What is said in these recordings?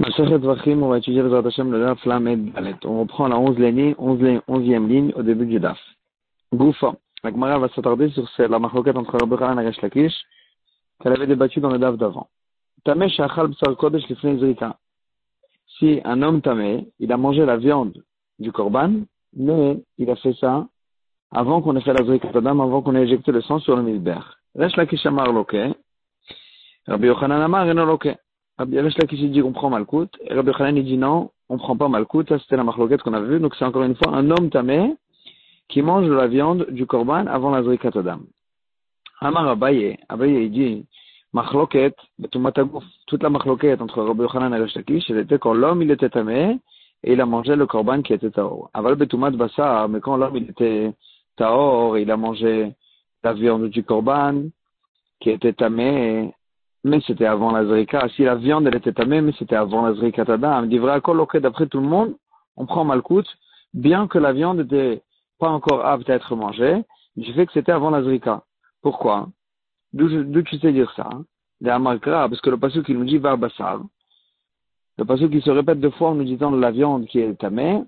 Masechet Vachim, on va étudier le Hashem le Daf Lamed Dalet. On reprend la 11e ligne au début du Daf. Goufa. La Gemara va s'attarder sur la machloket entre Rabbi Yochanan et Resh Lakish qu'elle avait débattu dans le Daf d'avant. Tameh shachal b'sar kodesh lifnei zrika. Si un homme tameh, il a mangé la viande du korban, mais il a fait ça avant qu'on ait fait la zrikat adam, avant qu'on ait éjecté le sang sur le misber. Resh Lakish amar loke. Rabbi Yochanan amar eno loke. Resh Lakish dit qu'on prend malkout, et Rabbi Yochanan il dit non, on prend pas malkout, ça c'était la machloket qu'on a vue, donc c'est encore une fois un homme tameh qui mange de la viande du korban avant la zrikat adam. Amar Abaye il dit, machloket, toute la machloket entre Rabbi Yochanan et Resh Lakish, elle était quand l'homme il était tameh, et il a mangé le korban qui était taor. Aval betumat basar, mais quand l'homme il était taor, il a mangé la viande du korban qui était tameh, mais c'était avant la zrika. Si la viande elle était tameh, mais c'était avant la zrikat adam. Dit vrai, d'après tout le monde, on prend malkout, bien que la viande était pas encore apte à être mangée, du fait que c'était avant la zrika. Pourquoi? D'où tu sais dire ça? Des amalkra, parce que le pasuk il nous dit va basar. Le pasuk qui se répète deux fois en nous disant la viande qui est tameh,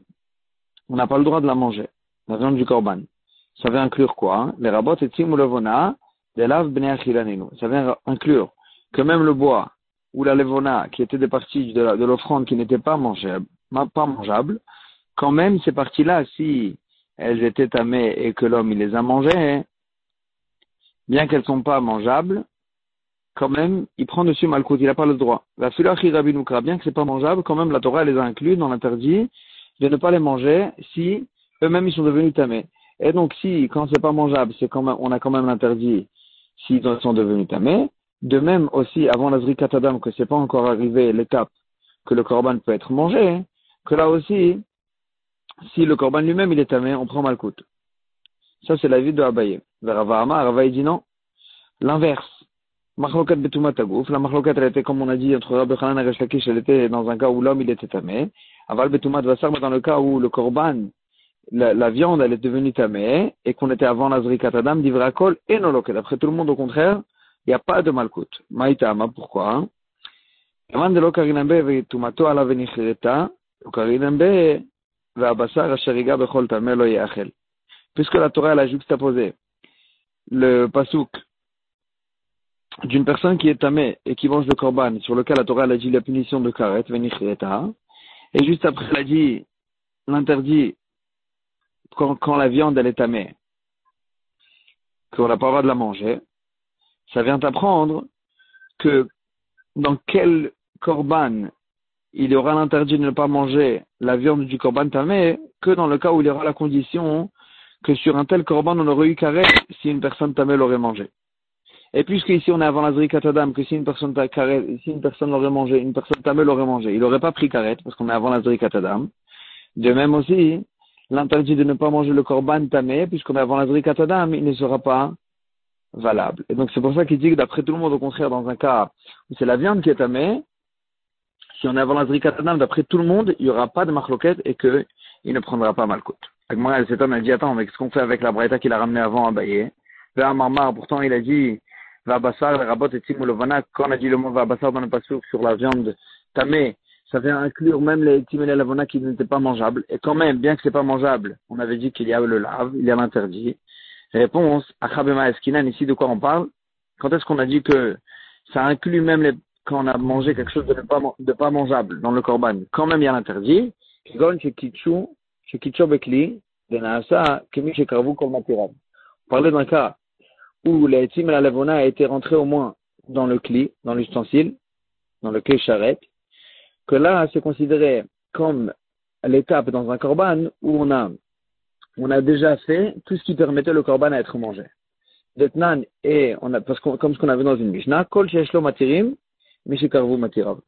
on n'a pas le droit de la manger. La viande du korban. Ça veut inclure quoi? Les rabot et tim ou levona, des laves bnei achilanenu. Ça veut inclure que même le bois ou la levona, qui étaient des parties de l'offrande qui n'étaient pas mangeables, quand même ces parties-là, si elles étaient tamées et que l'homme il les a mangées, bien qu'elles sont pas mangeables, quand même, il prend dessus malkout, il n'a pas le droit. La filachi rabinukra, bien que c'est pas mangeable, quand même la Torah les a inclus dans l'interdit de ne pas les manger si eux-mêmes ils sont devenus tamés. Et donc si, quand c'est pas mangeable, c'est quand même, on a quand même l'interdit s'ils sont devenus tamés. De même aussi, avant la zrikat adam, que c'est pas encore arrivé l'étape que le korban peut être mangé, que là aussi, si le korban lui-même il est tamé, on prend malkout. Ça c'est l'avis de Abaye. Vers Rava Amar, Rava dit non. L'inverse. Machloket betumat agouf. La machloket elle était, comme on a dit, entre Rabbi Yochanan et Resh Lakish, elle était dans un cas où l'homme il était tamé. Aval betumat vasar, mais dans le cas où le korban, la viande elle est devenue tamé, et qu'on était avant la zrikat adam, d'ivra kol et no loket. Après tout le monde au contraire, il n'y a pas de malkout. Maïtama, pourquoi? Avant de l'okarinambe ve tumato ala venichireta, l'okarinambe ve abasar asheriga bechol tamé lo yachel. Puisque la Torah elle a juxtaposé le pasuk d'une personne qui est tamée et qui mange le korban, sur lequel la Torah elle a dit la punition de karet, venichireta, et juste après elle a dit l'interdit quand la viande elle est tamée, qu'on n'a pas le droit de la manger, ça vient apprendre que dans quel korban il y aura l'interdit de ne pas manger la viande du korban tamé, que dans le cas où il y aura la condition que sur un tel korban on aurait eu karet si une personne tamé l'aurait mangé. Et puisque ici on est avant la zrikat adam, que si une personne l'aurait mangé, une personne tamé l'aurait mangé, il n'aurait pas pris karet parce qu'on est avant la zrikat adam. De même aussi, l'interdit de ne pas manger le korban tamé, puisqu'on est avant la zrikat adam, il ne sera pas valable. Et donc c'est pour ça qu'il dit que d'après tout le monde, au contraire, dans un cas où c'est la viande qui est tamée, si on est avant la zrikat adam, d'après tout le monde, il n'y aura pas de machloket et qu'il ne prendra pas malkout. Agmara, cet homme a dit, attends, mais qu'est-ce qu'on fait avec la braïta qu'il a ramené avant à Abaye? Vers Marmar, pourtant il a dit, va basar, le rabot et timou levana, quand on a dit le mot va basar dans le pasuk sur la viande tamée, ça vient inclure même les timou et les lavana qui n'étaient pas mangeables. Et quand même, bien que c'est pas mangeable, on avait dit qu'il y a le lave, il y a l'interdit. Réponse, Achabema Eskinan, ici de quoi on parle? Quand est-ce qu'on a dit que ça inclut même quand on a mangé quelque chose de pas mangeable dans le korban? Quand même il y a l'interdit. On parlait d'un cas où les tim et la levona a été rentré au moins dans le kli, dans l'ustensile, dans le kli charret, que là c'est considéré comme l'étape dans un korban où on a déjà fait tout ce qui permettait le korban à être mangé. Detnan, et parce que comme ce qu'on avait dans une Mishnah, kol sheshlo matirim, mishikarvu matirav.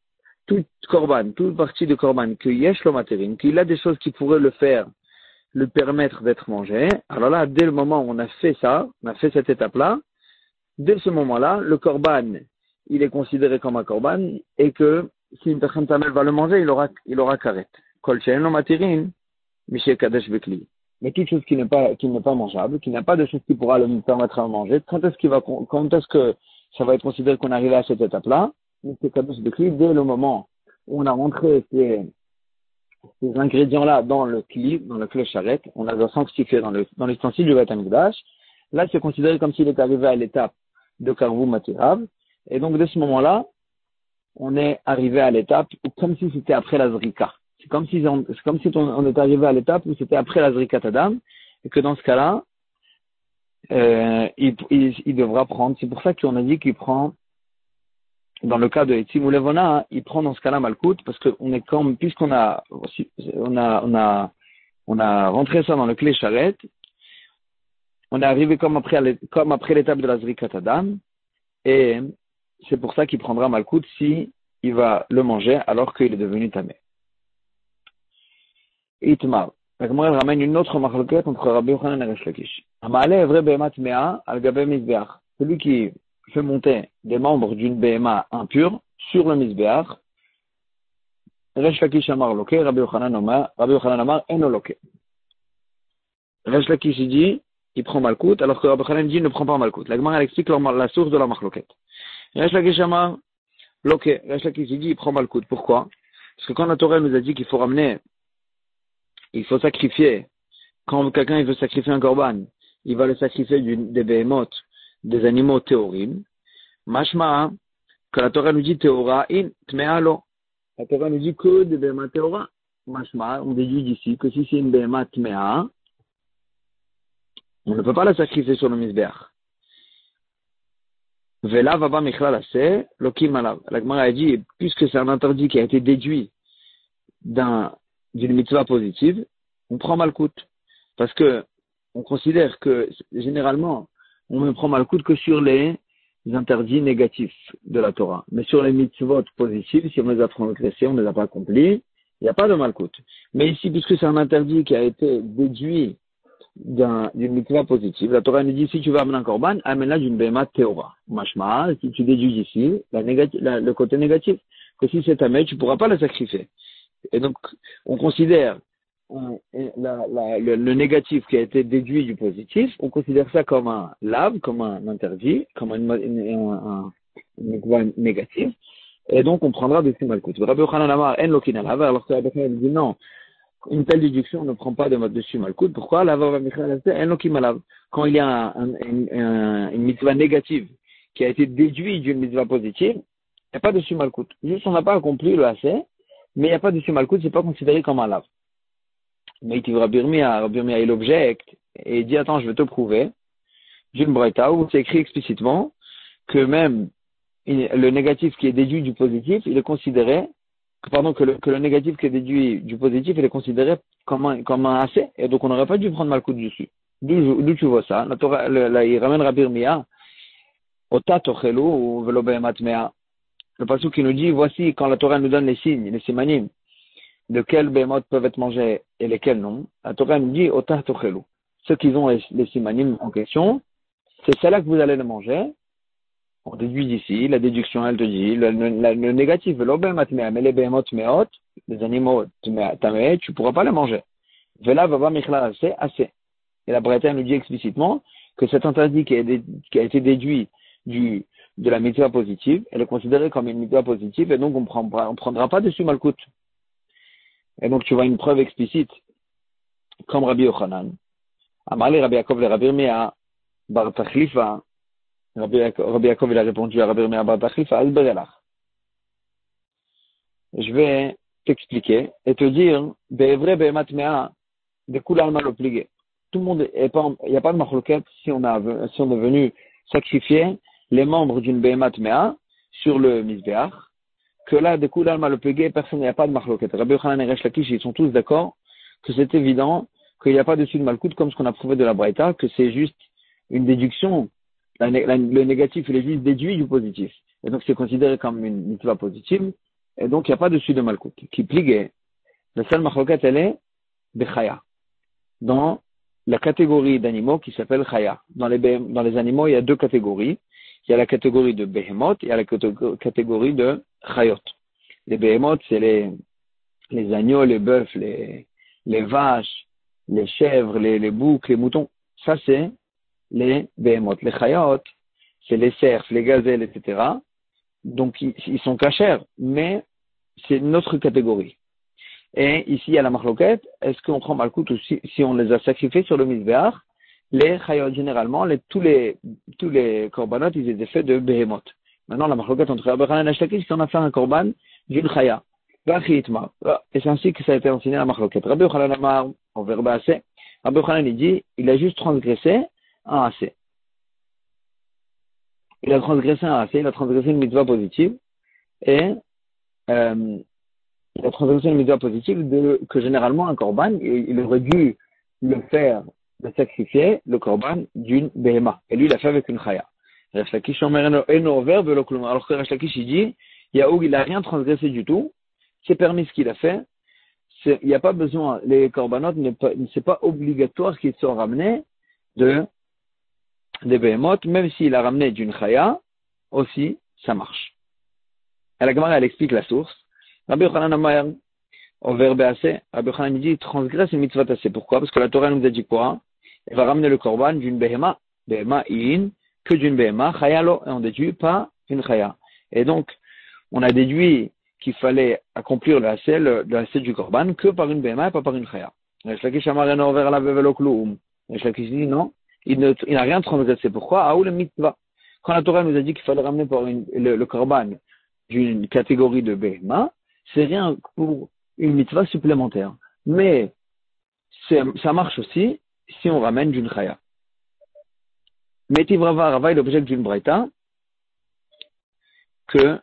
Tout korban, toute partie de korban, que yeshlo matirim, qu'il a des choses qui pourraient le permettre d'être mangé. Alors là, dès le moment où on a fait ça, on a fait cette étape-là, dès ce moment-là, le korban, il est considéré comme un korban, et que si une personne tamel va le manger, il aura karet. Kol sheshlo matirim, mishikadesh bekli. Mais toute chose qui n'est pas mangeable, qui n'a pas de chose qui pourra le permettre de manger, quand est-ce que ça va être considéré qu'on est arrivé à cette étape-là? C'est cadeau de clé dès le moment on a rentré ces ingrédients-là dans le kli, dans le clocharet, on a sanctifié dans l'ustensile du Beth Amikdash. Là, c'est considéré comme s'il est arrivé à l'étape de Karvou Matirav. Et donc, de ce moment-là, on est arrivé à l'étape comme si c'était après la Zrika. C'est comme si on est arrivé à l'étape où c'était après la Zrika Tadam, et que dans ce cas-là, il devra prendre. C'est pour ça qu'on a dit qu'il prend, dans le cas de Etiv ou Levona, il prend dans ce cas-là Malkout, parce qu'on est comme, puisqu'on a rentré ça dans le clé charrette, on est arrivé comme après l'étape de la Zrika Tadam, et c'est pour ça qu'il prendra Malkout si il va le manger alors qu'il est devenu tamé. Itmar. La Gemara ramène une autre marloquette entre Rabbi Yochanan et Resh Lakish. Amale evre behemat mea al gabe mizbeach. Celui qui fait monter des membres d'une behema impure sur le mizbeach. Resh Lakish amar loke, Rabbi Yochanan amar eno loke. Resh Lakish dit, il prend Malkout, alors que Rabbi Yochanan dit, il ne prend pas Malkout. La Gemara explique la source de la marloquette. Resh Lakish amar loke. Resh Lakish dit, il prend Malkout. Pourquoi? Parce que quand la Torah nous a dit qu'il faut sacrifier, quand quelqu'un veut sacrifier un korban, il va le sacrifier des behemoth, des animaux théorim. Mashma, que la Torah nous dit théora in tmea lo. La Torah nous dit que des behemoth théora. Mashma, on déduit d'ici que si c'est une behemoth tmea, on ne peut pas la sacrifier sur le misbeach. Vela vaba michlal ase, lokim alav. La Gemara a dit, puisque c'est un interdit qui a été déduit d'une mitzvah positive, on prend Malkout. Parce que on considère que, généralement, on ne prend Malkout que sur les interdits négatifs de la Torah. Mais sur les mitzvot positives, si on les a transgressés, on ne les a pas accomplis, il n'y a pas de Malkout. Mais ici, puisque c'est un interdit qui a été déduit d'une mitzvah positive, la Torah nous dit, si tu veux amener un korban, amène-la d'une béma théora. Mashma, si tu déduis ici, le côté négatif, que si c'est tamé, tu ne pourras pas la sacrifier. Et donc, on considère le négatif qui a été déduit du positif, on considère ça comme un lave, comme un interdit, comme un négatif, et donc on prendra dessus Malkout. Rabbi Yochanan amar en lokin alav, alors que Rabbi Yochanan dit non, une telle déduction ne prend pas de dessus Malkout. Pourquoi? Quand il y a une mitzvah négative qui a été déduite d'une mitzvah positive, il n'y a pas dessus Malkout. Juste on n'a pas accompli le assez, mais il n'y a pas dessus Malkout, c'est pas considéré comme un lave. Mais Rabbi Yirmiyah, il objecte et il dit attends, je vais te prouver d'une braïta où c'est écrit explicitement que même le négatif qui est déduit du positif, il est considéré que le négatif qui est déduit du positif, il est considéré comme un assez, et donc on n'aurait pas dû prendre Malkout dessus. D'où tu vois ça? La Torah, il ramène Rabbi Yirmiyah, Ota tochelu ou velo behemat mea. Le passage qui nous dit, voici quand la Torah nous donne les signes, les simanim, de quels behemoth peuvent être mangés et lesquels non. La Torah nous dit, Ota tochelu. Ceux qui ont les simanim en question, c'est celle-là que vous allez les manger. On déduit d'ici, la déduction, elle te dit, le négatif, velo behemat mea, mais les behemoth meot, les animaux tamé, tu pourras pas les manger. Vela vava michla assez. Et la Braïta nous dit explicitement que cet interdit qui a été déduit de la mitzvah positive, elle est considérée comme une mitzvah positive, et donc on prendra pas dessus Malkout. Et donc tu vois une preuve explicite, comme Rabbi Yochanan. Amali Rabbi Yaakov le Rabbi Yirmiyah bar Tachlifa. Rabbi Yaakov il a répondu à Rabbi Yirmiyah bar Tachlifa, Alberelach. Je vais t'expliquer et te dire, Be'evre be'emat mea, de kula mal obligé. Tout le monde il n'y a pas de marloquette si on est venu sacrifier les membres d'une behemat mea sur le misbeach, que là, de kula mal obligé, personne, il n'y a pas de marloquette. Rabbi Yochanan et Resh Lakish, ils sont tous d'accord que c'est évident qu'il n'y a pas dessus de Malkout, comme ce qu'on a prouvé de la Braïta, que c'est juste une déduction. Le négatif, il est juste déduit du positif. Et donc, c'est considéré comme une mitzvah positive. Et donc, il n'y a pas dessus de Malkout. Qui pligue, la seule marloquette, elle est Bechaya. Dans la catégorie d'animaux qui s'appelle Chaya. Dans les animaux, il y a deux catégories. Il y a la catégorie de Behemoth et il y a la catégorie de Chayot. Les Behemoth, c'est les agneaux, les bœufs, les vaches, les chèvres, les boucs, les moutons. Ça, c'est les Behemoth. Les Chayot, c'est les cerfs, les gazelles, etc. Donc, ils sont cachers, mais c'est une autre catégorie. Et ici, il y a la marloquette. Est-ce qu'on prend malkout ou si on les a sacrifiés sur le misbéach, les chayot, généralement, tous les korbanot, ils étaient faits de behemoth. Maintenant, la marloquette entre Rabbi Hanan et Resh Lakish, c'est qu'on a fait un korban d'une chaya. Et c'est ainsi que ça a été enseigné à la marloquette. Rabbi Hanan Amar, en verbe assez. Rabbi Hanan, il dit, il a juste transgressé un assez. Il a transgressé un assez, il a transgressé une mitzvah positive. Et, il a transgressé une mitzvah positive que généralement un korban, il aurait dû le faire, de sacrifier le korban d'une behema. Et lui, il l'a fait avec une chaya. Resh Lakish alors que Resh Lakish, il dit, il a rien transgressé du tout, c'est permis ce qu'il a fait, il n'y a pas besoin, les korbanot, c'est pas obligatoire qu'ils soient ramenés des behemoth, même s'il a ramené d'une chaya, aussi, ça marche. Et la Gemara, elle explique la source. Rabbi Yochanan Amar, au verbe assez, Rabbi Yochanan dit, transgresse une mitzvah assez. Pourquoi? Parce que la Torah nous a dit quoi? Elle va ramener le korban d'une behema in, que d'une behema, chaya lo, et on déduit pas une chaya. Et donc, on a déduit qu'il fallait accomplir le assez du korban que par une behema et pas par une chaya. Resh Lakish Amar eno over la vevelo kloum. Resh Lakish dit non, il n'a rien transgressé. Pourquoi? Aou le mitzvah. Quand la Torah nous a dit qu'il fallait ramener par le korban d'une catégorie de behema, c'est rien pour une mitzvah supplémentaire. Mais ça marche aussi si on ramène d'une chaya. Metiv Rava, il objecte d'une braïta que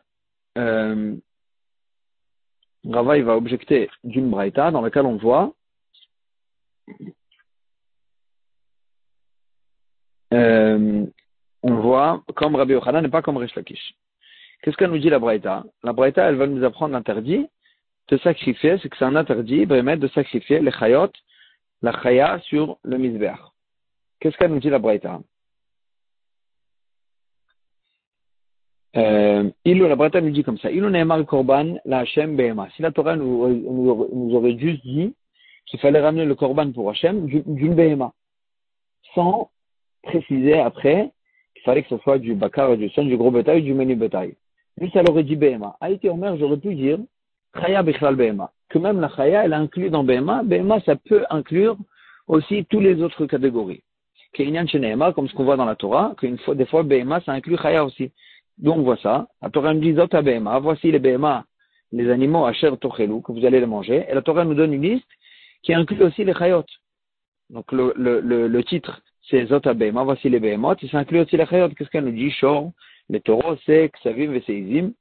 Rava, il va objecter d'une braïta dans laquelle on voit comme Rabbi Yochanan et pas comme Resh Lakish. Qu'est-ce qu'elle nous dit la braïta? La braïta, elle va nous apprendre l'interdit de sacrifier, c'est que c'est un interdit, vraiment, de sacrifier les chayot, la chaya sur le misbéach. Qu'est-ce qu'elle nous dit la braïta? La braïta nous dit comme ça. Ilu ne'emar korban la Hashem behema. Si la Torah nous aurait juste dit qu'il fallait ramener le korban pour Hashem d'une behema, sans préciser après qu'il fallait que ce soit du bakar et du son, du gros bétail, du menu bétail. Juste, elle aurait dit behema. Haïti Omer, j'aurais pu dire chaya bichlal behema. Que même la chaya, elle inclut dans behema. Behema, ça peut inclure aussi toutes les autres catégories. Keïnyan shene'ema, comme ce qu'on voit dans la Torah, des fois, behema, ça inclut chaya aussi. Donc, on voit ça. La Torah nous dit zot behema. Voici les behema, les animaux asher tochelu, que vous allez les manger. Et la Torah nous donne une liste qui inclut aussi les chayot. Donc, le titre, c'est zot behema. Voici les behemoth. Et ça inclut aussi les chayot. Qu'est-ce qu'elle nous dit? Shor, les taureaux, c'est ksavim et seizim,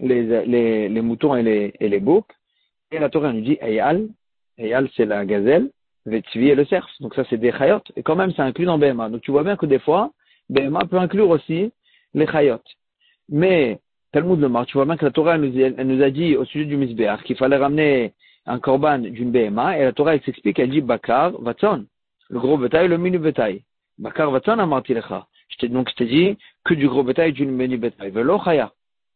les moutons et les boucs. Et la Torah nous dit Eyal, c'est la gazelle, Vetzvi et le cerf. Donc ça, c'est des chayot. Et quand même, ça inclut dans behema. Donc tu vois bien que des fois, behema peut inclure aussi les chayot. Mais, Talmud Lomar, tu vois bien que la Torah elle nous a dit au sujet du misbéach qu'il fallait ramener un korban d'une behema. Et la Torah, elle s'explique, elle dit Bakar, Vatson. Le gros bétail, le minu bétail. Bakar, Vatson, amarti lecha. Donc je t'ai dit que du gros bétail et du menu bétail. Velo chaya.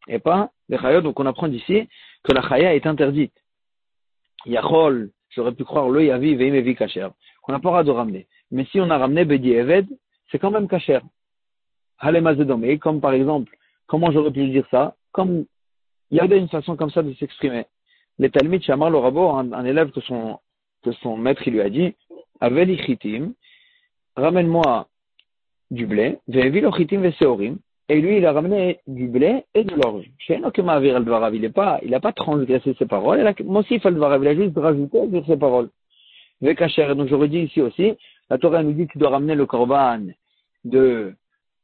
Et pas les chayot. Donc on apprend d'ici que la chaya est interdite. Yachol, j'aurais pu croire le yavi veim evi kasher. On n'a pas le droit de ramener. Mais si on a ramené bedi eved, c'est quand même kasher. Halemazedome, comme par exemple, comment j'aurais pu dire ça? Comme il y avait une façon comme ça de s'exprimer. Les Talmid Shamar le Rabo, un élève que son maître il lui a dit, Aveli chitim, ramène-moi du blé, ve'evilo chitim ve'seorim, et lui il a ramené du blé et de l'orge. She'eno kema'avir al dvarav, il a pas transgressé ses paroles, moi aussi il fait le dvarav, il a juste rajouté sur ses paroles. Ve'kacher, donc j'aurais dit ici aussi, la Torah nous dit que tu dois ramener le korban de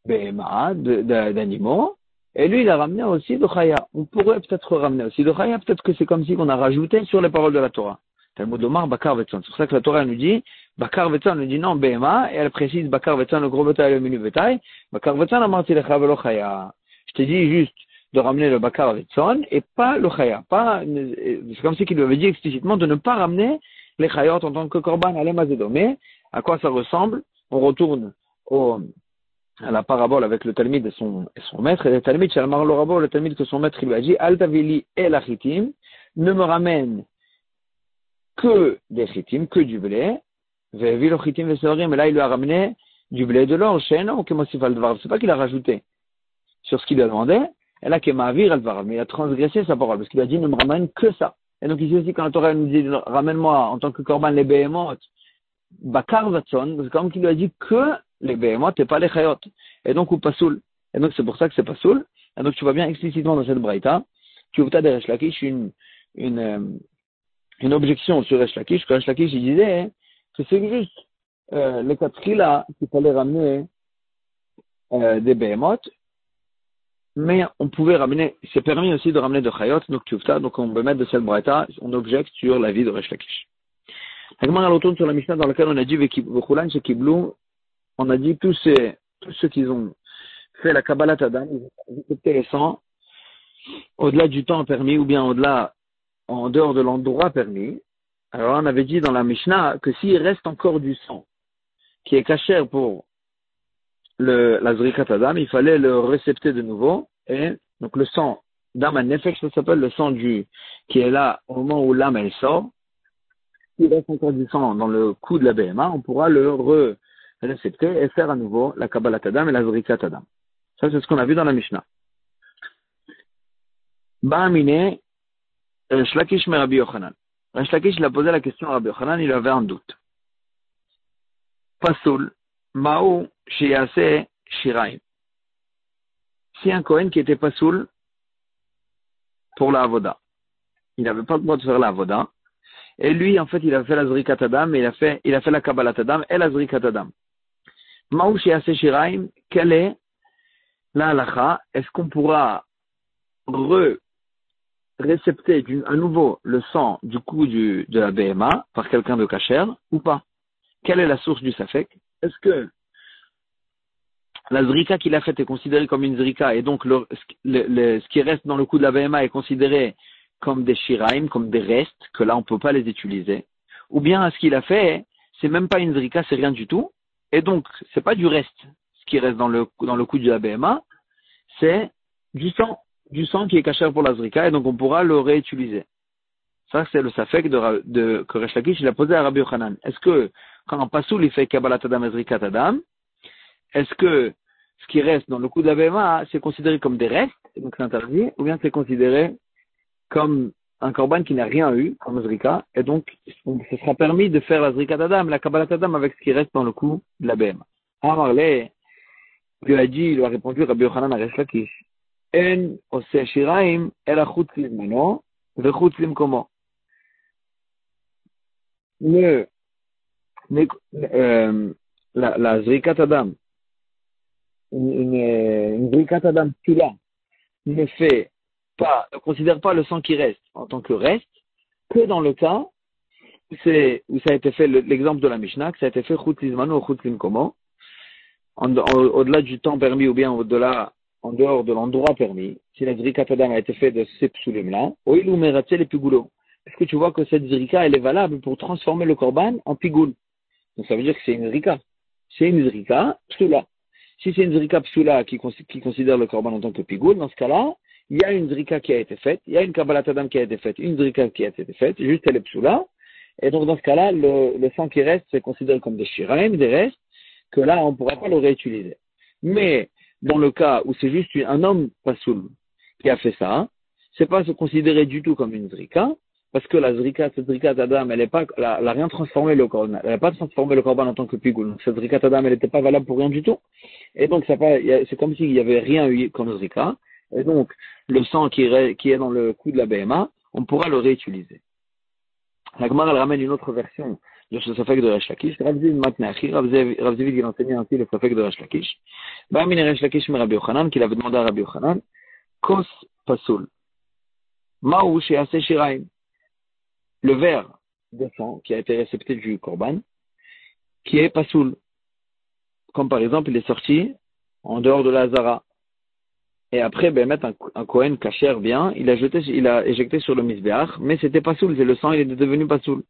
behema, d'animaux, et lui il a ramené aussi de chaya. On pourrait peut-être ramener aussi de chaya, peut-être que c'est comme si qu'on a rajouté sur les paroles de la Torah. Talmud Lomar, Bakar Vetson. C'est pour ça que la Torah nous dit, Bakar Vetson nous dit non, behema, et elle précise Bakar Vetson, le gros bétail et le minu bétail. Bakar Vetson amarti lecha velo chaya. Je t'ai dit juste de ramener le Bakar Vetson et pas le chaya. C'est comme si qu'il lui avait dit explicitement de ne pas ramener les chayot en tant que korban alem azedome. À quoi ça ressemble? On retourne à la parabole avec le Talmid et son maître, et le Talmid, Shalmar le Rabo, le Talmid que son maître il lui a dit, Al tavili el achitim, ne me ramène que des chitim, que du blé, ve'evi lo chitim ve'seorim, et là il lui a ramené du blé de l'orge, she'eno kemosif al dvar, c'est pas qu'il a rajouté sur ce qu'il lui a demandé, Et là, Kemavir, elle va, mais il a transgressé sa parole, parce qu'il a dit, ne me ramène que ça. Et donc ici aussi, quand la Torah nous dit, ramène-moi en tant que korban les behemoth, bakar vatson, c'est comme qu'il lui a dit que les behemoth et pas les chayot. Et donc, ou pasoul. Et donc, c'est pour ça que c'est pasoul. Et donc, tu vois bien explicitement dans cette braïta, tu as de Resh Lakish une objection sur Resh Lakish, que Resh Lakish, il disait que c'est juste les quatre là qu'il fallait ramener des behemoth, mais on pouvait ramener, c'est permis aussi de ramener de chayot, donc tufta, donc on peut mettre de cette braïta, on objecte sur la vie de Resh Lakish. La Gemara retourne sur la Mishnah dans laquelle on a dit V'chulan shekiblou, on a dit tous ceux qui ont fait la Kabbalat Adam, ils ont accepté le sang au-delà du temps permis ou bien au-delà, en dehors de l'endroit permis. Alors on avait dit dans la Mishnah que s'il reste encore du sang qui est caché pour la Zrikat Adam, il fallait le récepter de nouveau. Et donc le sang d'Am Nefesh, ça s'appelle le sang qui est là au moment où l'âme elle sort. S'il reste encore du sang dans le cou de la BMA, on pourra le récepter et faire à nouveau la Kabbalat Adam et la Zrikat Adam. Ça, c'est ce qu'on a vu dans la Mishnah. Ba'amine, Shlakish me Rabbi Yochanan. Shlakish, il a posé la question à Rabbi Yochanan, il avait un doute. Pasoul, Ma'u, Sheyase, Shiraim. Si un Kohen qui était pasoul pour la Avoda, il n'avait pas le droit de faire la Avoda, et lui, en fait, il a fait la Zrikat Adam, et il a fait la Kabbalat Adam et la Zrikat Adam. Ma'u, Sheyase, Shiraim, quelle est la halacha? Est-ce qu'on pourra récepter à nouveau le sang du cou de la BMA par quelqu'un de kasher ou pas? Quelle est la source du safek? Est-ce que la zrika qu'il a faite est considérée comme une zrika et donc ce qui reste dans le cou de la BMA est considéré comme des shiraim, comme des restes, que là on ne peut pas les utiliser? Ou bien ce qu'il a fait, c'est même pas une zrika, c'est rien du tout, et donc c'est pas du reste, ce qui reste dans le cou de la BMA, c'est du sang qui est caché pour la zrika, et donc on pourra le réutiliser. Ça, c'est le safek que Resh Lakish il a posé à Rabbi Yochanan. Est-ce que, quand un pasoul il fait Kabbalat Adam et Zrikat Adam, est-ce que ce qui reste dans le cou de la BMA, c'est considéré comme des restes, donc c'est interdit, ou bien c'est considéré comme un korban qui n'a rien eu, comme Zrika, et donc ce sera permis de faire la Zrikat Adam, la Kabbalat Adam avec ce qui reste dans le cou de la BMA. Amarle, il lui a répondu Rabbi Yochanan à Resh Lakish. En ose shiraim ela chutz limano vechutz limkomo. La Zrikat Adam, une Zrikat Adam pila ne considère pas le sang qui reste en tant que reste, que dans le cas où ça a été fait, l'exemple de la Mishnah, que ça a été fait chutz limano ou chutz limkomo, au-delà du temps permis ou bien au-delà, en dehors de l'endroit permis, si la Zrikat Adam a été faite de ces psulim-là, oil ou meratzel et pigoulo. Est-ce que tu vois que cette Zrika, elle est valable pour transformer le korban en pigoul? Donc ça veut dire que c'est une Zrika. C'est une Zrika psula. Si c'est une Zrika psula qui considère le korban en tant que pigoul, dans ce cas-là, il y a une Zrika qui a été faite, il y a une Kabbalat Adam qui a été faite, une Zrika qui a été faite, juste elle est psula. Et donc dans ce cas-là, le sang qui reste, c'est considéré comme des shiraim, des restes, que là, on ne pourra pas le réutiliser. Mais dans le cas où c'est juste un homme pasoul qui a fait ça, c'est pas se considérer du tout comme une Zrika, parce que cette Zrikat Adam, elle n'a rien transformé le korban, elle n'a pas transformé le korban en tant que pigoul. Donc cette Zrikat Adam, elle n'était pas valable pour rien du tout. Et donc c'est comme s'il n'y avait rien eu comme Zrika. Et donc le sang qui est dans le cou de la BMA, on pourra le réutiliser. La Gemara elle ramène une autre version de ce safek de Resh Lakish. Rav Zivid Matnachi, Rav Zivid il enseignait ainsi le safek de Resh Lakish. Ba'amine Resh Lakish me Rabbi Yochanan, qu'il avait demandé à Rabbi Yochanan, Kos Pasoul, Ma'u She'aseh Shiraim. Le verre de sang qui a été récepté du korban, qui est pasoul. Comme par exemple, il est sorti en dehors de la Hazara. Et après, mettre un Kohen kasher bien, il a éjecté sur le misbeach, mais c'était pasoul, c'est le sang, il est devenu pasoul.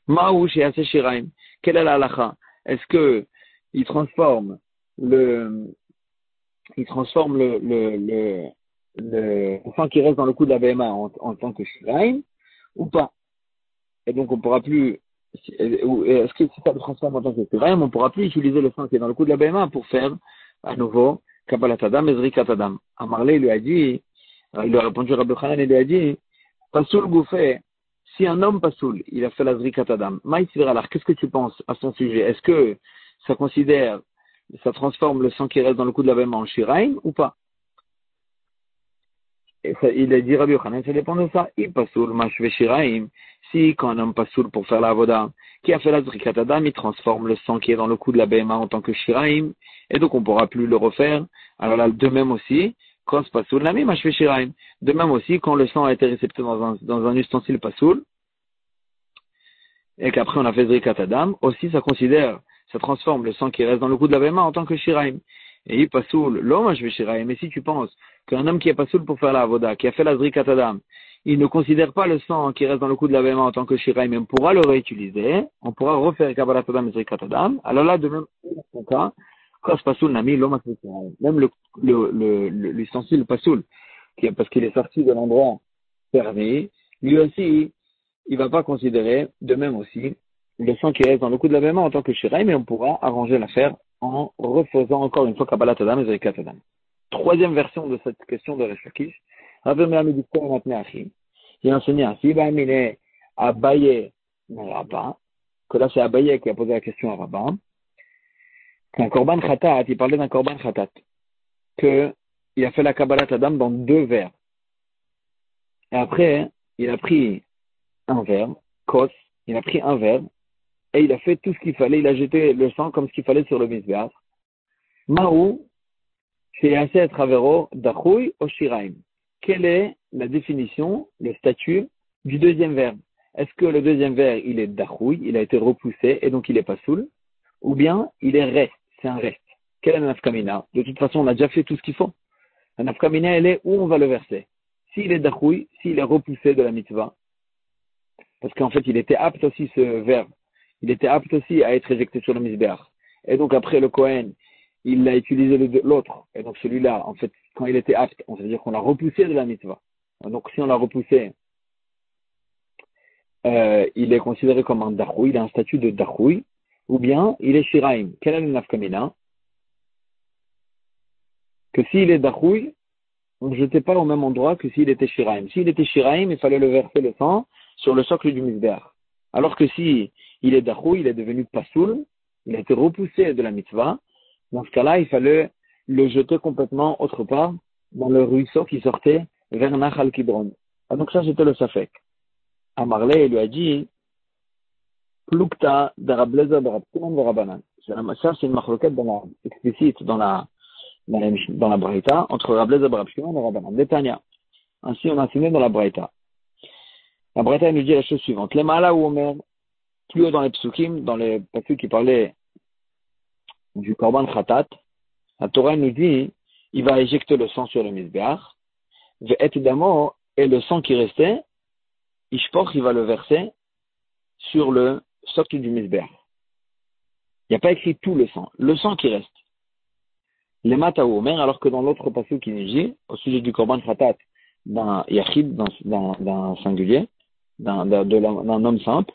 Ma'u she'aseh shiraim. Quelle est la halacha? Est-ce que il transforme le sang qui reste dans le cou de la BMA en tant que shiraim ou pas? Et donc on pourra plus, est-ce que si ça le transforme en tant que shiraim, on pourra plus utiliser le sang qui est dans le cou de la BMA pour faire à nouveau Kabbalat Adam et Zrikat Adam. Amarle lui a dit, Alors, il lui a répondu, Rabbi Yochanan, il lui a dit, Pasoul Gouffé, si un homme Pasoul, il a fait la Zrikat Adam, alors qu'est-ce que tu penses à son sujet? Est-ce que ça considère, ça transforme le sang qui reste dans le cou de l'avènement en Shiraim ou pas? Et ça, il a dit Rabbi Yochanan, ça dépend de ça. Il Pasoul, Mashve Shiraim, si quand un homme Pasoul pour faire la Avoda, qui a fait la Zrikat Adam, il transforme le sang qui est dans le cou de la BMA en tant que Shiraim, et donc on ne pourra plus le refaire. Alors là, de même aussi, Kos Pasoul, Nami Mashve Shiraim. De même aussi, quand le sang a été récepté dans un ustensile Pasoul, et qu'après on a fait Zrikat Adam, aussi ça considère, ça transforme le sang qui reste dans le cou de la BMA en tant que Shiraim. Et il Pasoul, l'homme je vais Shiraim, mais si tu penses qu'un homme qui est Pasoul pour faire la Avoda, qui a fait la Zrikat Adam, il ne considère pas le sang qui reste dans le cou de la BMA en tant que Shiraim, mais on pourra le réutiliser, on pourra refaire Kabbalat Adam et Zrikat Adam, alors là, de même, dans son cas, Kos Pasoul Nami, l'homme même l'ustensile Pasoul, parce qu'il est sorti de l'endroit permis, lui aussi, il va pas considérer, de même aussi, le sang qui reste dans le cou de la BMA en tant que Shiraim, mais on pourra arranger l'affaire en refaisant encore une fois Kabbalat Adam et Zrikat Adam. Troisième version de cette question de Resh Lakish, il a enseigné ainsi, Abaye, que là c'est Abaye qui a posé la question à Rabba, qu'un Korban Khatat, il parlait d'un Korban Khatat, qu'il a fait la Kabbalat Adam dans 2 verres. Et après, il a pris un verre, Kos, il a pris un verre, et il a fait tout ce qu'il fallait, il a jeté le sang comme ce qu'il fallait sur le Mizbeach. Maou, c'est assez travero d'Achoui au Shiraim. Quelle est la définition, le statut du deuxième verbe? Est-ce que le deuxième verbe, il est d'Achoui, il a été repoussé et donc il est pas soul, ou bien il est reste, c'est un reste? Quelle est la nafkamina? De toute façon, on a déjà fait tout ce qu'il faut. La nafkamina, elle est où on va le verser. S'il est d'Achoui, s'il est repoussé de la mitzvah, parce qu'en fait, il était apte aussi, ce verbe, il était apte aussi à être éjecté sur le Mizbeach. Et donc après, le Kohen, il a utilisé l'autre. Et donc celui-là, en fait, quand il était apte, on veut dire qu'on l'a repoussé de la mitzvah. Donc si on l'a repoussé, il est considéré comme un dachoui, il a un statut de dachoui, ou bien il est shiraim. Quel est le nafkamina? Que s'il est dachoui, on ne jetait pas au même endroit que s'il était shiraim. S'il était shiraim, il fallait le verser le sang sur le socle du mizbeach. Alors que si il est dachoui, il est devenu pasoul, il a été repoussé de la mitzvah. Dans ce cas-là, il fallait le jeter complètement autre part, dans le ruisseau qui sortait vers Nachal Kidron. Ah, donc ça, c'était le Safek. Amarlé, il lui a dit, Plukta d'Arableza Barabtiman Varabanan. Ça, c'est une marloquette explicite dans la Braïta, entre Rableza Barabtiman et Varabanan. Détania. Ainsi, on a enseigné dans la Braïta. La Braïta, il nous dit la chose suivante. Les Maala ou Omer, plus haut dans les psukim, dans les pasuk qui parlaient du Korban Khatat, la Torah nous dit, il va éjecter le sang sur le Mizbeach, et le sang qui restait, Ishpor, il va le verser sur le socle du Mizbeach. Il n'y a pas écrit tout le sang qui reste. Les Mata ou Omer, alors que dans l'autre passage qui nous dit, au sujet du Korban Khatat, d'un Yachid, d'un singulier, d'un homme simple,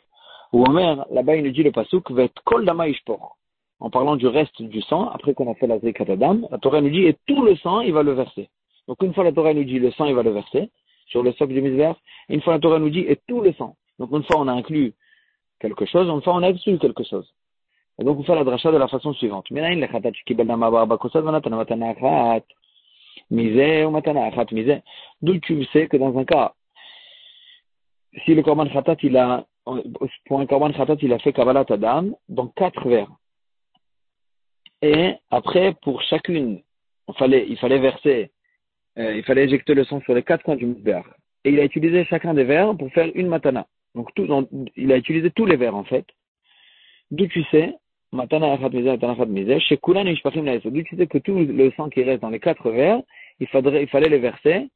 ou Omer, là-bas il nous dit le pasuk, va être Kol Dama Ishpor. En parlant du reste du sang, après qu'on a fait la Zrikat Adam, la Torah nous dit, et tout le sang, il va le verser. Donc une fois la Torah nous dit, le sang, il va le verser, sur le socle du Mizbeach, et une fois la Torah nous dit, et tout le sang. Donc une fois on a inclus quelque chose, une fois on a exclu quelque chose. Et donc on fait la dracha de la façon suivante. D'où tu sais que dans un cas, si le Korban Khatat, pour un Korban Khatat, il a fait Kabbalat Adam, dans 4 verres. Et après, pour chacune, il fallait verser, il fallait éjecter le sang sur les 4 coins du Mizbeach. Et il a utilisé chacun des verres pour faire une matana. Donc il a utilisé tous les verres en fait. D'où tu sais, matana achat miseh, matana achat miseh, chez Kulan et Ishpachim la Yesod. D'où tu sais que tout le sang qui reste dans les 4 verres, il fallait les verser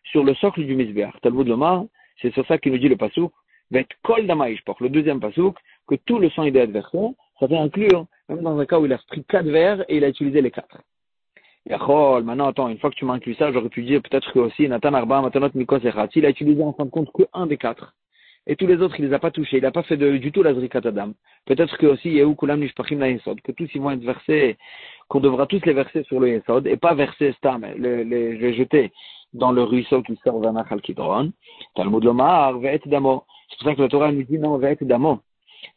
sur le socle du Mizbeach. Talmud Lomar, c'est sur ça qu'il nous dit le pasuk, va être kol dama ishpach. Le deuxième pasuk, que tout le sang il doit être versé, ça fait inclure, même dans un cas où il a pris 4 verres et il a utilisé les 4. Yachol, maintenant attends, une fois que tu m'as inclus ça, j'aurais pu dire peut-être que aussi Natan Arba Matanot Mikos Echat, il a utilisé en fin de compte que un des 4. Et tous les autres, il les a pas touchés, il n'a pas fait du tout la Zrikat Adam. Peut-être que aussi Yehu Kulam Nishpachim la Yesod, que tous ils vont être versés, qu'on devra tous les verser sur le Yesod, et pas verser Stam, les jeter dans le ruisseau qui sort vers Nachal Kidron. Talmud Lomar, Ve'et Damo. C'est pour ça que la Torah nous dit non, Ve'et Damo.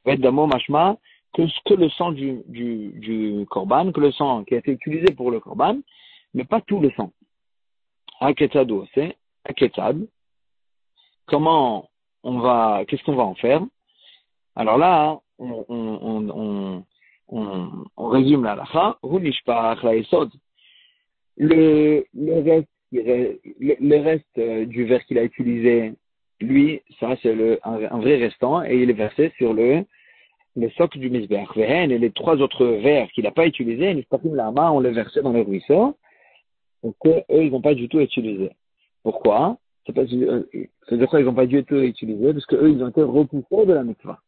Ve'et Damo, mashma, que le sang du korban, que le sang qui a été utilisé pour le korban, mais pas tout le sang. Aketado, c'est Aketad. Qu'est-ce qu'on va en faire? Alors là, on résume la halakha. Hunishpach la esod. Le reste du verre qu'il a utilisé, lui, ça c'est un vrai restant et il est versé sur le socle du misbeh. Et les trois autres verres qu'il n'a pas utilisés, on les versait dans le ruisseau, donc eux ils n'ont pas du tout utilisé. Pourquoi? C'est-à-dire quoi ils n'ont pas du tout utilisé? Parce qu'eux ils ont été repoussés de la mitzvah.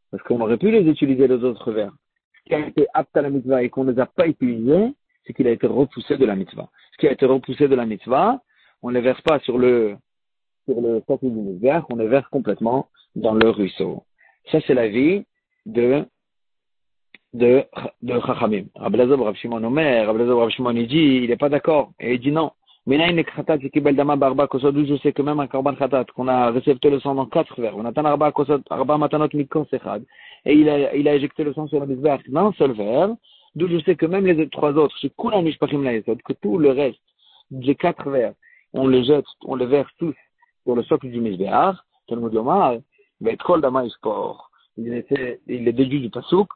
Parce qu'on aurait pu les utiliser les autres verres. Ce qui a été apte à la mitzvah et qu'on ne les a pas utilisés, c'est qu'il a été repoussé de la mitzvah. Ce qui a été repoussé de la mitzvah, on ne les verse pas sur le socle du misbeh, on les verse complètement dans le ruisseau. Ça, c'est l'avis de Chachamim. Rabbi Elazar Rav Shimon Omer, Rabbi Elazar Rav Shimon, il dit, il n'est pas d'accord. Et il dit non. Menaïn khatat kibel dama barba kosod, je sais que même un korban khatat, qu'on a récepté le sang dans 4 verres, on attend arba kosod, arba matanot mikos echad, et il a éjecté le sang sur le misbeh d'un seul verre, d'où je sais que même les 3 autres, c'est kulam mishpachim la yesod, que tout le reste des 4 verres, on les jette, on les verse tous sur le socle du misbeh, Talmud Lomar, va être kol dama ispor. Il est déduit du pasouk,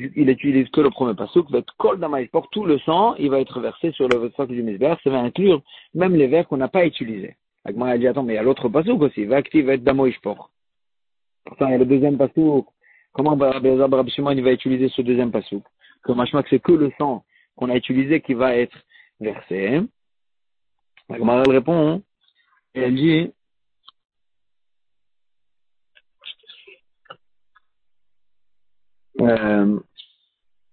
il utilise que le premier pasouk, va être kol dama ispor, tout le sang, il va être versé sur le socle du misbeh, ça va inclure même les verres qu'on n'a pas utilisés. Agma a dit, attends, mais il y a l'autre pasouk aussi, va activer, va être damo ispor. Pourtant, il y a le deuxième pasouk. Comment Rabbi Shimon il va utiliser ce deuxième pasouk? Que machma que c'est que le sang qu'on a utilisé qui va être versé. Agma elle répond, et elle dit,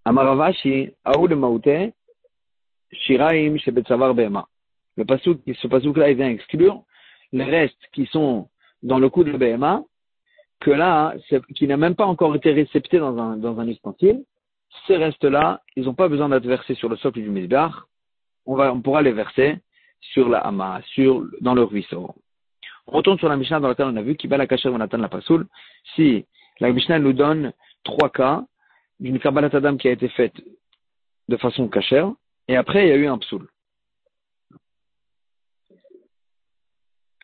Amaravashi, Aoul Maouté, Shiraim, Shebetsavar Bema. Ce pasouk-là, il vient exclure les restes qui sont dans le cou de Bema, que là, qui n'a même pas encore été récepté dans un ustensile. Ces restes-là, ils n'ont pas besoin d'être versés sur le socle du misbeh. On pourra les verser sur la hama, dans le ruisseau. On retourne sur la Mishnah dans laquelle on a vu Kibal HaKasher Onatan la Pasoul. Si la Mishnah nous donne 3 cas d'une Kabbalat Adam qui a été faite de façon kasher, et après il y a eu un psoul.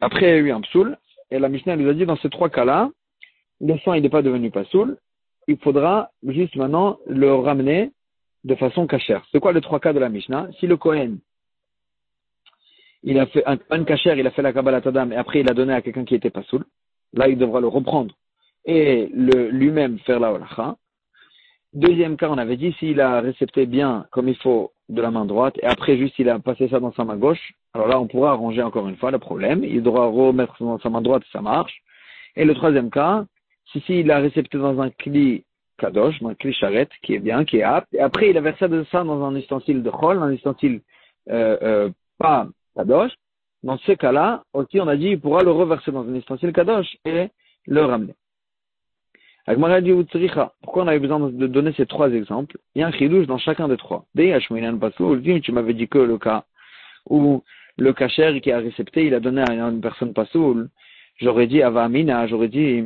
Après il y a eu un psoul, et la Mishnah nous a dit dans ces 3 cas-là, le sang il n'est pas devenu pasoul, il faudra juste maintenant le ramener de façon kasher. C'est quoi les 3 cas de la Mishnah? Si le Kohen il a fait un kasher, il a fait la Kabbalat Adam et après il a donné à quelqu'un qui était pasoul, là il devra le reprendre et lui-même faire la holacha. Deuxième cas, on avait dit, s'il a récepté bien comme il faut de la main droite, et après juste il a passé ça dans sa main gauche, alors là on pourra arranger encore une fois le problème, il devra remettre dans sa main droite, ça marche. Et le troisième cas, si il a récepté dans un kli kadosh, dans un kli charret, qui est bien, qui est apte, et après il a versé de ça dans un ustensile de chol, un ustensile pas kadosh, dans ce cas-là, aussi on a dit, il pourra le reverser dans un ustensile kadosh et le ramener. Agmara dit pourquoi on avait besoin de donner ces 3 exemples? Il y a un chidouche dans chacun des 3. Tu m'avais dit que le cas où le kasher qui a récepté, il a donné à une personne pasoul, j'aurais dit Ava Amina, j'aurais dit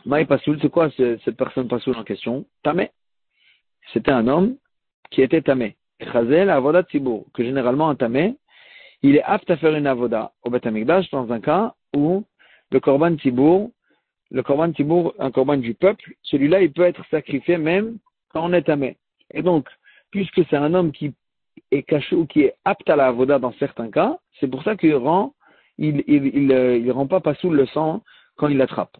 Maï pasoul, c'est quoi cette personne pasoul en question? Tamé. C'était un homme qui était tamé. Chazel avoda tzibour, que généralement un tamé, il est apte à faire une avoda au Beth Amikdash dans un cas où le korban tzibour, un korban du peuple, celui-là, il peut être sacrifié même quand on est tamé. Et donc, puisque c'est un homme qui est caché ou qui est apte à la avoda dans certains cas, c'est pour ça qu'il rend pas pasoul le sang quand il l'attrape.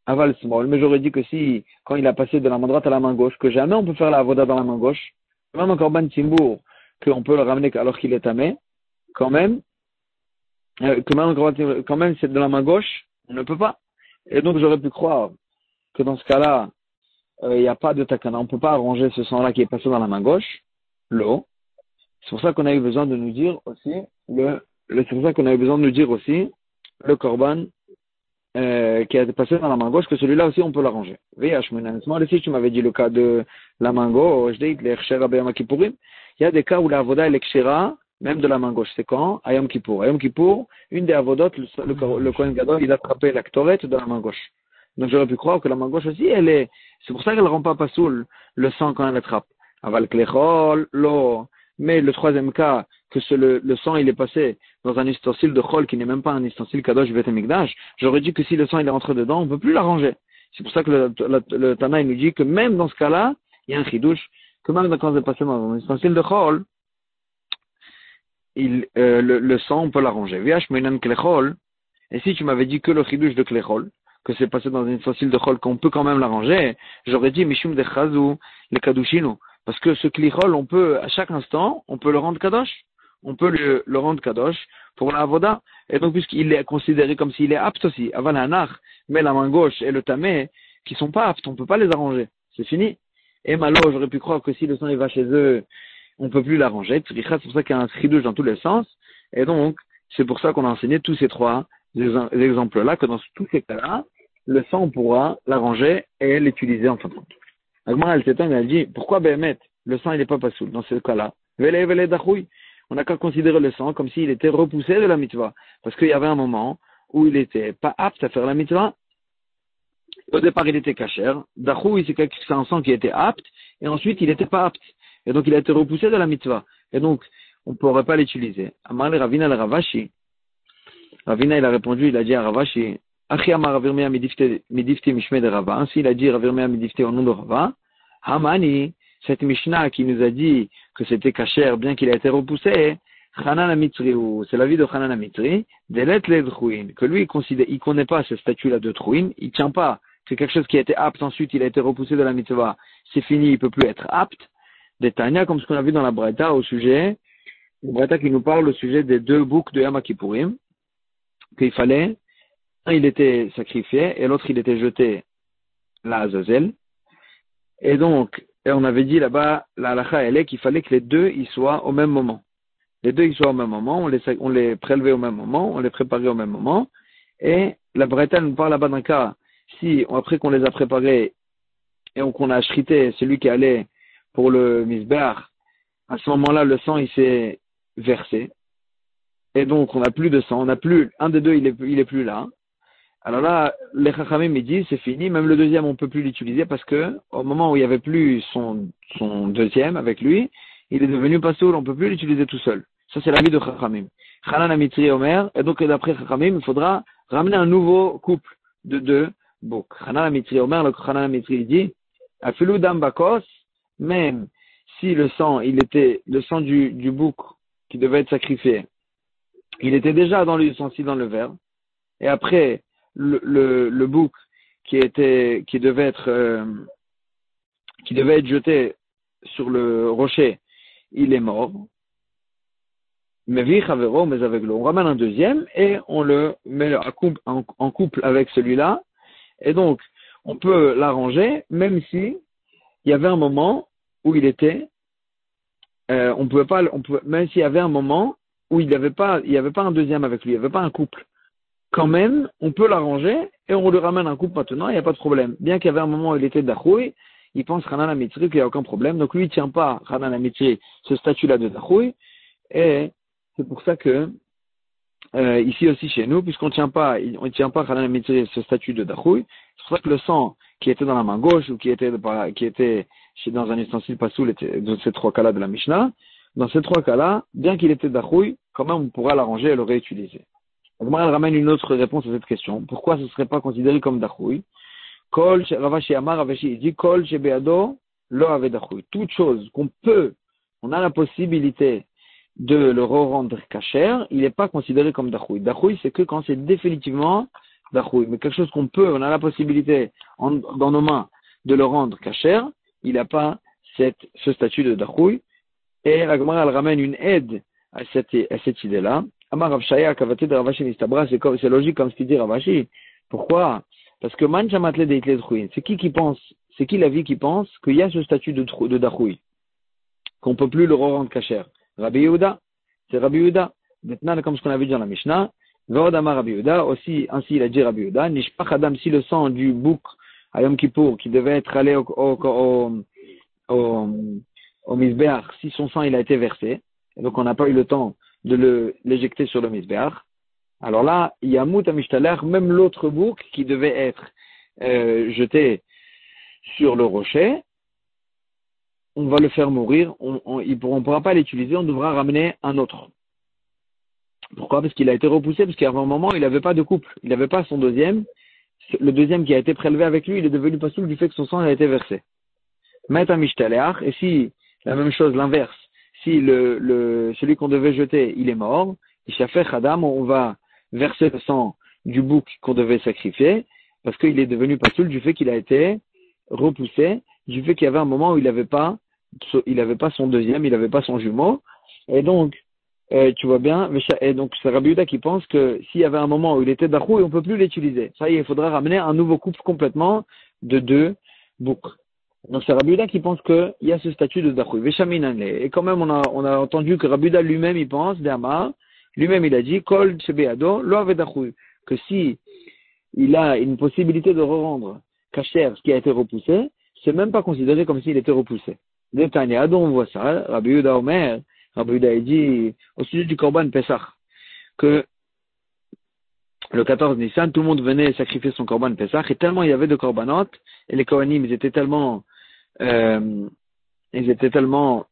Aval small, mais j'aurais dit que si, quand il a passé de la main droite à la main gauche, que jamais on peut faire la avoda dans la main gauche, même un korban timbour, qu'on peut le ramener alors qu'il est tamé, quand même c'est de la main gauche, on ne peut pas. Et donc j'aurais pu croire que dans ce cas-là, il n'y a pas de takana, on ne peut pas arranger ce sang-là qui est passé dans la main gauche, l'eau. C'est pour ça qu'on a eu besoin de nous dire aussi c'est pour ça qu'on a eu besoin de nous dire aussi le korban qui a passé dans la main gauche, que celui-là aussi on peut l'arranger. Si tu m'avais dit le cas de la main gauche, il y a des cas où la avoda elle est kshera même de la main gauche. C'est quand? À Yom Kippour. À Yom Kippour, une des avodot, le Kohen Gadol, il a attrapé la Ktoret de la main gauche. Donc j'aurais pu croire que la main gauche aussi, c'est pour ça qu'elle ne rend pas soul le sang quand elle attrape. Aval klechol, l'eau. Mais le troisième cas, que le sang il est passé dans un ustensile de chol qui n'est même pas un ustensile kadosh bet hamikdash, j'aurais dit que si le sang il est rentré dedans, on ne peut plus l'arranger. C'est pour ça que le Tana il nous dit que même dans ce cas-là, il y a un chidouche, que même quand c'est passé dans un ustensile de chol, le sang on peut l'arranger. Viach menan klechol. Et si tu m'avais dit que le chidouche de klechol, que c'est passé dans un ustensile de chol qu'on peut quand même l'arranger, j'aurais dit mishum de chazou le kadushinu. Parce que ce klichol, on peut, à chaque instant, on peut le rendre kadosh. On peut le rendre kadosh pour la avoda. Et donc, puisqu'il est considéré comme s'il est apte aussi, avant la mais la main gauche et le tamé, qui sont pas aptes, on peut pas les arranger. C'est fini. Et malo, j'aurais pu croire que si le sang il va chez eux, on peut plus l'arranger. C'est pour ça qu'il y a un chidouche dans tous les sens. Et donc, c'est pour ça qu'on a enseigné tous ces trois exemples-là, que dans tous ces cas-là, le sang, on pourra l'arranger et l'utiliser en fin de compte. Agmara, elle dit, pourquoi Béhémet, le sang, il n'est pas pasoul dans ce cas-là? Vele dachoui. On n'a qu'à considérer le sang comme s'il était repoussé de la mitzvah. Parce qu'il y avait un moment où il n'était pas apte à faire la mitzvah. Au départ, il était kasher. Dachoui, c'est un sang qui était apte. Et ensuite, il n'était pas apte. Et donc, il a été repoussé de la mitzvah. Et donc, on ne pourrait pas l'utiliser. Amar le Ravina le Ravashi. Ravina, il a répondu, il a dit à Ravashi, Achi Amar Ravirmea midifti mishme de Rava. Ainsi, il a dit Ravirmea midifti au nom de Rava. Hamani, cette Mishnah qui nous a dit que c'était kasher, bien qu'il a été repoussé, Chanan Amitri, c'est l'avis de Chanan Amitri, Delet le Drouin, que lui, il connaît pas ce statut-là de Drouin, il tient pas, c'est quelque chose qui a été apte, ensuite il a été repoussé de la mitzvah, c'est fini, il peut plus être apte. Des Tanya, comme ce qu'on a vu dans la Braïta au sujet, la Braïta qui nous parle au sujet des deux boucs de Yom Kippourim, qu'il fallait, un il était sacrifié et l'autre il était jeté là à Azazel. Et donc, on avait dit là-bas, la halakha elle est qu'il fallait que les deux ils soient au même moment. Les deux ils soient au même moment, on les prélevait au même moment, on les préparait au même moment. Et la Braïta nous parle là-bas d'un cas, si après qu'on les a préparés et qu'on a shrité celui qui allait pour le misbeach, à ce moment-là le sang il s'est versé. Et donc on n'a plus de sang, on n'a plus, un des deux il est plus là. Alors là, les Chachamim ils disent c'est fini, même le deuxième on peut plus l'utiliser parce que au moment où il y avait plus son deuxième avec lui, il est devenu pasoul, on peut plus l'utiliser tout seul. Ça c'est l'avis de Chachamim. Chanan Amitri Omer, et donc d'après Chachamim, il faudra ramener un nouveau couple de deux boucs. Chanan Amitri Omer, le Chanan Amitri dit, Afilou Dam Bakos, même si le sang du bouc qui devait être sacrifié, il était déjà dans l'ustensile dans le verre, et après le bouc qui devait être jeté sur le rocher, il est mort. Mais avec l'eau. On ramène un deuxième et on le met en couple avec celui-là. Et donc, on peut l'arranger, même si il y avait un moment où il était, même s'il y avait un moment où il n'y avait pas un deuxième avec lui, il n'y avait pas un couple. Quand même, on peut l'arranger et on lui ramène un couple maintenant, il n'y a pas de problème. Bien qu'il y avait un moment où il était dachoui, il pense Hanan Amitri qu'il n'y a aucun problème. Donc lui, il ne tient pas Hanan Amitri ce statut-là de dachoui. Et c'est pour ça que ici aussi chez nous, puisqu'on ne tient pas Hanan Amitri ce statut de dachoui, c'est pour ça que le sang qui était dans la main gauche ou qui était dans un ustensile pasoul, dans ces trois cas-là de la Mishnah, dans ces trois cas-là, bien qu'il était dachoui, quand même on pourra l'arranger et le réutiliser. Donc, elle ramène une autre réponse à cette question. Pourquoi ce ne serait pas considéré comme dachoui? Kol Ravashi Amar Ravashi dit Kol Shebeado Lo Ave dachoui. Toute chose on a la possibilité de le rendre kasher, il n'est pas considéré comme dachoui. Dachoui, c'est que quand c'est définitivement dachoui. Mais quelque chose on a la possibilité dans nos mains de le rendre kasher, il n'a pas ce statut de dachoui. Et la Gemara, elle ramène une aide à cette idée-là. Amar Rav Shaya, Kavaté de Ravashi Nistabra, c'est logique comme ce qu'il dit Ravashi. Pourquoi? Parce que Man Shamatle de Hitle Drouin, c'est qui l'avis qui pense qu'il y a ce statut de dachoui, qu'on peut plus le rendre kasher? Rabbi Yehuda, c'est Rabbi Yehuda. Maintenant, comme ce qu'on a vu dans la Mishnah, Vod Amar Rabbi Yehuda, aussi, ainsi il a dit Rabbi Yehuda, Nishpach Adam, si le sang du bouc à Yom Kippour, qui devait être allé au Misbeach, si son sang il a été versé, et donc on n'a pas eu le temps de l'éjecter sur le Mizbeach. Alors là, Yamut Amishtaler, même l'autre bouc qui devait être jeté sur le rocher, on va le faire mourir, on ne pourra pas l'utiliser, on devra ramener un autre. Pourquoi? Parce qu'il a été repoussé, parce qu'à un moment, il n'avait pas de couple, il n'avait pas son deuxième. Le deuxième qui a été prélevé avec lui, il est devenu pasoul du fait que son sang a été versé. Met un mishtaleach, et si, la même chose, l'inverse, si celui qu'on devait jeter, il est mort, Ishafeh Adam, on va verser le sang du bouc qu'on devait sacrifier, parce qu'il est devenu pasoul du fait qu'il a été repoussé, du fait qu'il y avait un moment où il n'avait pas son deuxième, il n'avait pas son jumeau, et donc, tu vois bien, et donc c'est Rabbi Yehuda qui pense que s'il y avait un moment où il était dachou, on ne peut plus l'utiliser. Ça y est, il faudra ramener un nouveau couple complètement de 2 boucs. Donc c'est Rabbi Yehuda qui pense qu'il y a ce statut de dachou. Et quand même, on a entendu que Rabbi Yehuda lui-même, il pense, lui-même il a dit, Kol Shebeado, lo ave dachou, que si il a une possibilité de rendre kasher ce qui a été repoussé, c'est même pas considéré comme s'il était repoussé. De Tanya, on voit ça, Rabbi Yehuda Omer, Rabbi Yehuda dit au sujet du Korban Pesach que le 14 Nissan, tout le monde venait sacrifier son Korban Pesach et tellement il y avait de Korbanot et les Kohanim ils étaient tellement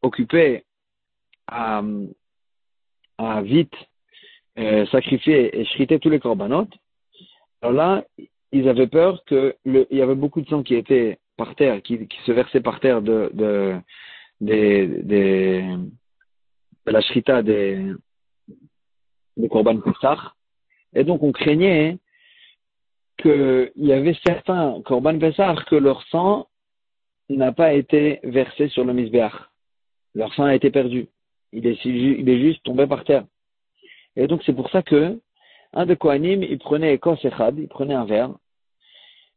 occupés à vite sacrifier et shriter tous les Korbanot. Alors là, ils avaient peur que il y avait beaucoup de sang qui était par terre, qui se versait par terre de la shrita des Korban Pesach. Et donc, on craignait qu'il y avait certains Korban Pesach que leur sang n'a pas été versé sur le Mizbeach. Leur sang a été perdu. Il est juste tombé par terre. Et donc, c'est pour ça que un des Kohanim, il prenait Kos Echad, il prenait un verre,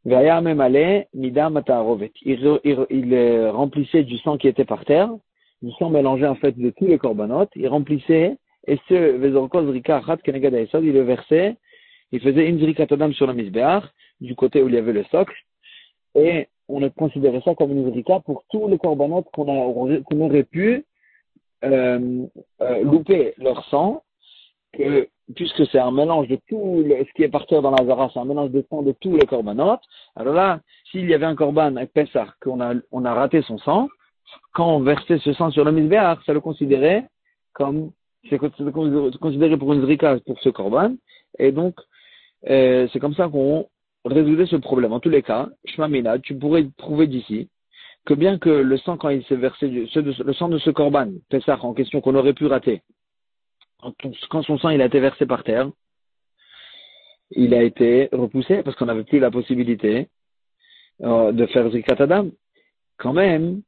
Vaya Memale, Mida Matarovet. Il remplissait du sang qui était par terre, du sang mélangé en fait de tous les korbanot, il remplissait, et ce Vezorkos Zrika Achat Kenegad Haesod, il le versait, il faisait une Zrikat Adam sur le Mizbeach, du côté où il y avait le socle, et on a considéré ça comme une Zrika pour tous les korbanot qu'on aurait pu louper leur sang, puisque c'est un mélange de tout ce qui est par terre dans la Zara, c'est un mélange de sang de tous les korbanot. Alors là, s'il y avait un korban avec Pessah, on a raté son sang, quand on versait ce sang sur le Mizbeach, ça le considérait c'est considéré pour une zrika pour ce korban, et donc, c'est comme ça qu'on résoudait ce problème. En tous les cas, Shmamina, tu pourrais prouver d'ici, que bien que le sang, quand il s'est versé, le sang de ce korban, Pessah en question qu'on aurait pu rater, quand son sang il a été versé par terre, il a été repoussé parce qu'on n'avait plus la possibilité de faire Zrikat Adam. Quand même,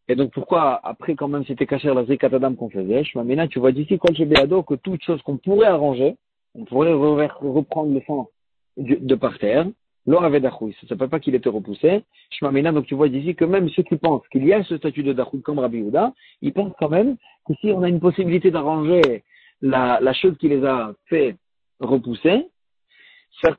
et donc pourquoi après quand même c'était caché la Zrikat Adam qu'on faisait, Shmamina, tu vois d'ici Kol Shebeado que toute chose qu'on pourrait arranger, on pourrait reprendre le sang de par terre, l'or avait d'achouï, ça ne s'appelle pas qu'il était repoussé. Shmamina, donc tu vois d'ici que même ceux qui pensent qu'il y a ce statut de d'achouï comme Rabbi Yehuda, ils pensent quand même que si on a une possibilité d'arranger la chose qui les a fait repousser, ça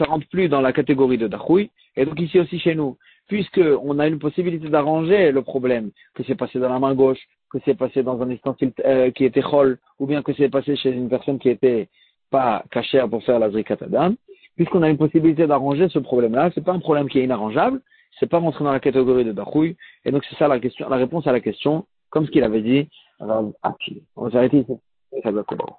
rentre plus dans la catégorie de dachouï. Et donc ici aussi chez nous, puisque on a une possibilité d'arranger le problème, que c'est passé dans la main gauche, que c'est passé dans un ustensile qui était chol, ou bien que c'est passé chez une personne qui était pas cachère pour faire la zrikat adam, puisqu'on a une possibilité d'arranger ce problème-là, c'est pas un problème qui est inarrangeable, c'est pas rentré dans la catégorie de dachouï. Et donc c'est ça la réponse à la question, comme ce qu'il avait dit. Alors, on va s'arrêter ici. Ça doit commencer.